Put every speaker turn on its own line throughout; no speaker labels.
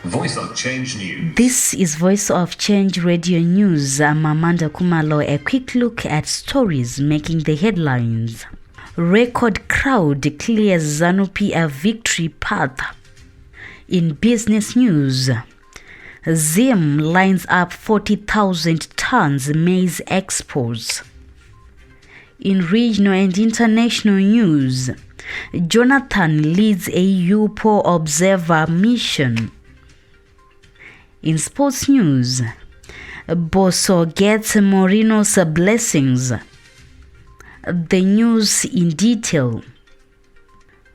Voice of Change News.
This is Voice of Change Radio News. I'm Amanda Kumalo. A quick look at stories making the headlines. Record crowd clears Zanu Pf victory path. In business news, Zim lines up 40,000 tons maize exports. In regional and international news, Jonathan leads AU poll observer mission. In sports news, Bosso gets Mourinho's blessings. The news in detail.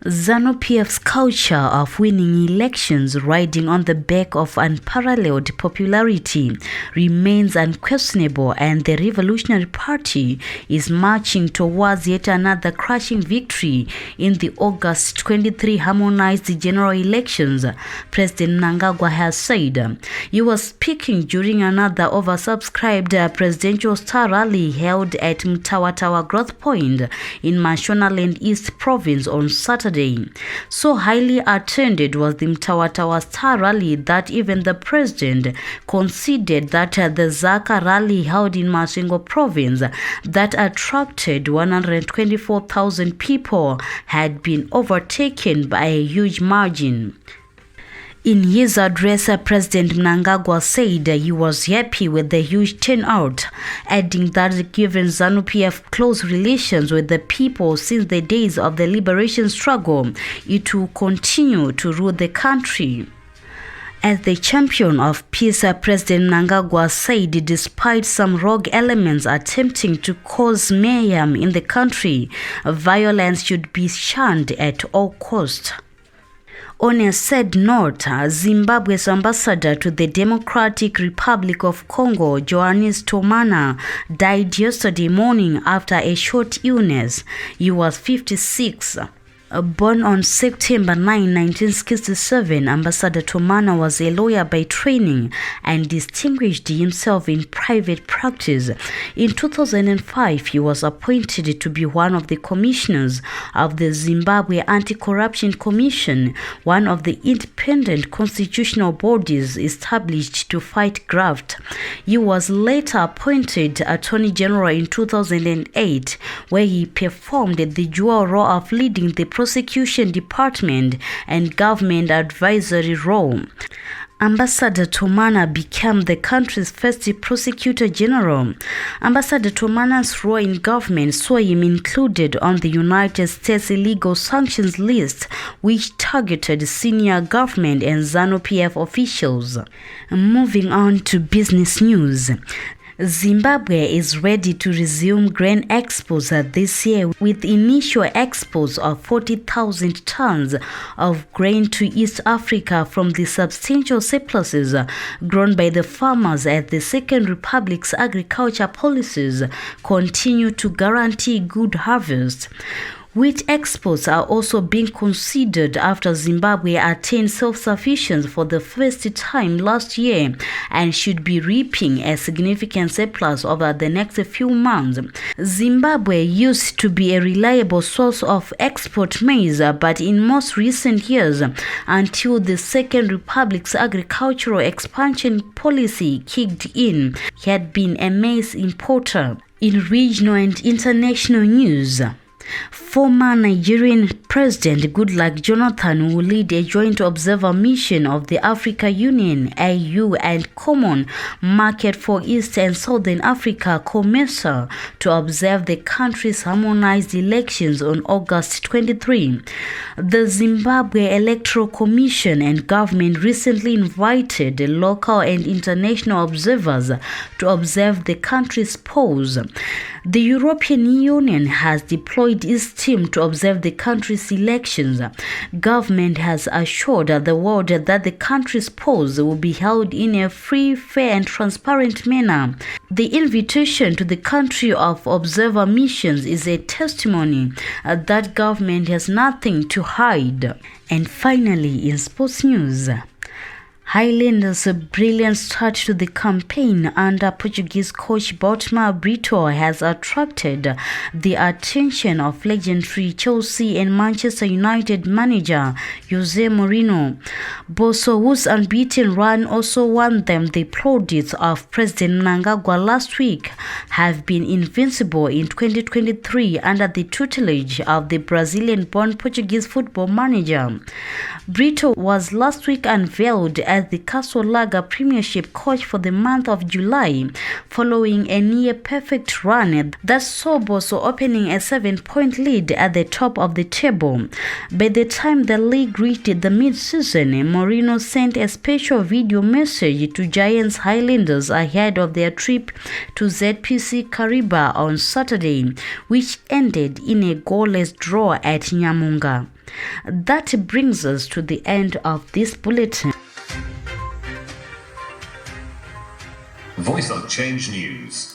Zanu Pf's culture of winning elections riding on the back of unparalleled popularity remains unquestionable, and the Revolutionary Party is marching towards yet another crushing victory in the August 23 harmonized general elections, President Mnangagwa has said. He was speaking during another oversubscribed presidential star rally held at Mtawatawa Growth Point in Mashonaland East Province on Saturday. So highly attended was the Mtawatawa Star rally that even the president considered that the Zaka rally held in Masingo Province that attracted 124,000 people had been overtaken by a huge margin. In his address, President Mnangagwa said he was happy with the huge turnout, adding that given Zanu Pf close relations with the people since the days of the liberation struggle, it will continue to rule the country. As the champion of peace, President Mnangagwa said despite some rogue elements attempting to cause mayhem in the country, violence should be shunned at all costs. On a sad note, Zimbabwe's ambassador to the Democratic Republic of Congo, Johannes Tomana, died yesterday morning after a short illness. He was 56. Born on September 9, 1967, Ambassador Tomana was a lawyer by training and distinguished himself in private practice. In 2005, he was appointed to be one of the commissioners of the Zimbabwe Anti-Corruption Commission, one of the independent constitutional bodies established to fight graft. He was later appointed Attorney General in 2008, where he performed the dual role of leading the prosecution department and government advisory role. Ambassador Tomana became the country's first prosecutor general. Ambassador Tomana's role in government saw him included on the United States illegal sanctions list, which targeted senior government and Zanu Pf officials. Moving on to business news. Zimbabwe is ready to resume grain exports this year with initial exports of 40,000 tons of grain to East Africa from the substantial surpluses grown by the farmers as the Second Republic's agriculture policies continue to guarantee good harvest. Wheat exports are also being considered after Zimbabwe attained self-sufficiency for the first time last year and should be reaping a significant surplus over the next few months. Zimbabwe used to be a reliable source of export maize, but in most recent years, until the Second Republic's agricultural expansion policy kicked in, had been a maize importer. In regional and international news, former Nigerian President Goodluck Jonathan will lead a joint observer mission of the Africa Union, AU, and Common Market for East and Southern Africa, COMESA, to observe the country's harmonized elections on August 23. The Zimbabwe Electoral Commission and government recently invited local and international observers to observe the country's polls. The European Union has deployed its team to observe the country's elections. Government has assured the world that the country's polls will be held in a free, fair and transparent manner. The invitation to the country of observer missions is a testimony that government has nothing to hide. And finally, in sports news, Highlanders' a brilliant start to the campaign under Portuguese coach Brito has attracted the attention of legendary Chelsea and Manchester United manager Jose Mourinho. Bosso, whose unbeaten run also won them the plaudits of President Mnangagwa last week, have been invincible in 2023 under the tutelage of the Brazilian-born Portuguese football manager. Brito was last week unveiled as the Castle Lager Premiership coach for the month of July, following a near-perfect run that saw Bosso opening a 7-point lead at the top of the table. By the time the league reached the mid-season, Mourinho sent a special video message to Giants Highlanders ahead of their trip to ZPC Kariba on Saturday, which ended in a goalless draw at Nyamunga. That brings us to the end of this bulletin.
Voice of Change News.